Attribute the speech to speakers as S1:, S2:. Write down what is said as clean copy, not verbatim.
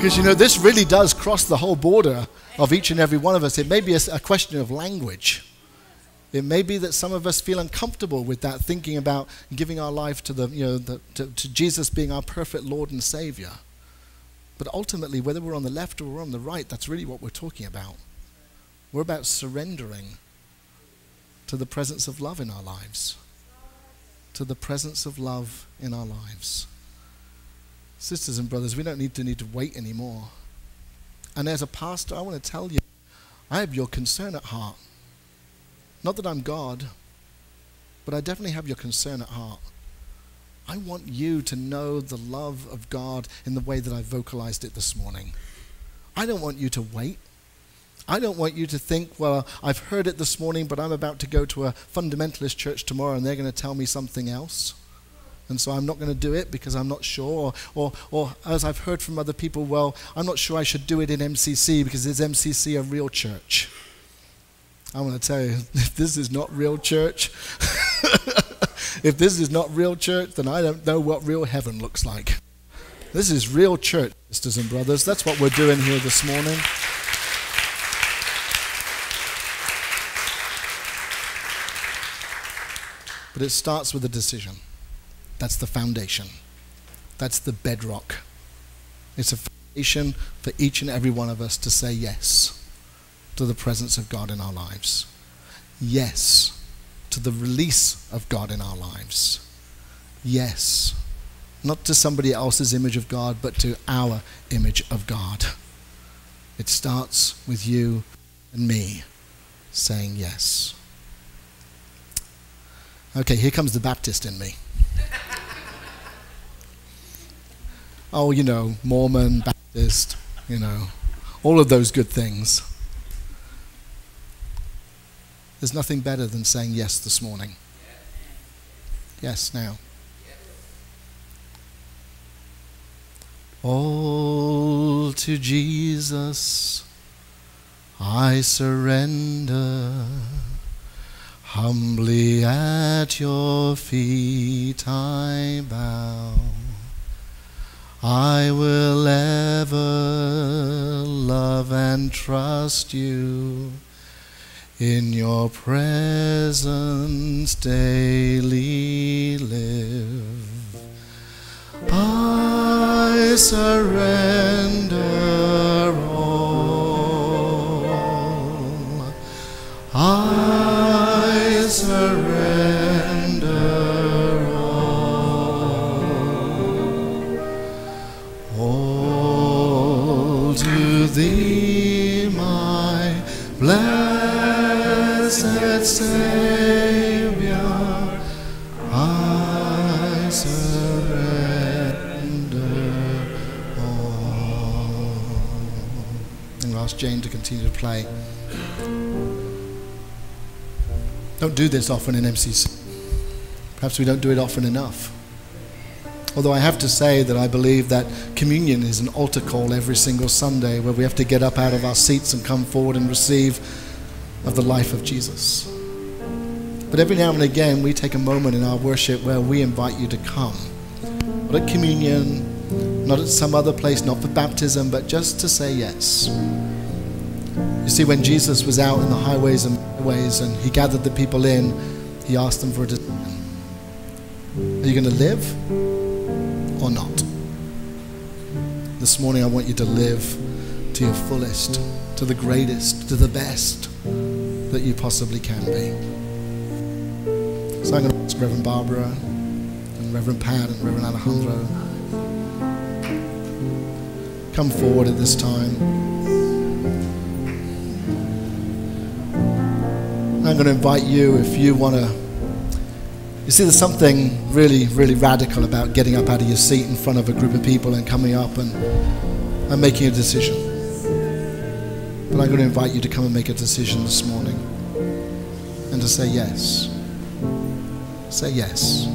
S1: Because, you know, this really does cross the whole border of each and every one of us. It may be a question of language. It may be that some of us feel uncomfortable with that, thinking about giving our life to to Jesus being our perfect Lord and Savior. But ultimately, whether we're on the left or we're on the right, that's really what we're talking about. We're about surrendering to the presence of love in our lives. To the presence of love in our lives. Sisters and brothers, we don't need to wait anymore. And as a pastor, I want to tell you, I have your concern at heart. Not that I'm God, but I definitely have your concern at heart. I want you to know the love of God in the way that I vocalized it this morning. I don't want you to wait. I don't want you to think, well, I've heard it this morning, but I'm about to go to a fundamentalist church tomorrow and they're going to tell me something else. And so I'm not going to do it because I'm not sure. Or as I've heard from other people, well, I'm not sure I should do it in MCC because is MCC a real church? I want to tell you, if this is not real church, if this is not real church, then I don't know what real heaven looks like. This is real church, sisters and brothers. That's what we're doing here this morning. But it starts with a decision. That's the foundation. That's the bedrock. It's a foundation for each and every one of us to say yes to the presence of God in our lives. Yes to the release of God in our lives. Yes, not to somebody else's image of God, but to our image of God. It starts with you and me saying yes. Okay, here comes the Baptist in me. Oh, you know, Mormon, Baptist, you know, all of those good things. There's nothing better than saying yes this morning. Yes, now. All to Jesus I surrender. Humbly at your feet I bow. I will ever love and trust you. In your presence daily live. I surrender all. I surrender all to thee, my blessed Savior, I surrender all. And we'll ask Jane to continue to play. Don't do this often in MCC. Perhaps we don't do it often enough. Although I have to say that I believe that communion is an altar call every single Sunday where we have to get up out of our seats and come forward and receive of the life of Jesus. But every now and again we take a moment in our worship where we invite you to come. Not at communion, not at some other place, not for baptism, but just to say yes. You see, when Jesus was out in the highways and byways and he gathered the people in, he asked them for a decision. Are you going to live or not? This morning I want you to live to your fullest, to the greatest, to the best that you possibly can be. So I'm going to ask Reverend Barbara and Reverend Pat and Reverend Alejandro, come forward at this time. I'm going to invite you, if you want to. You see, there's something really, really radical about getting up out of your seat in front of a group of people and coming up and making a decision. But I'm going to invite you to come and make a decision this morning and to say yes. Say yes.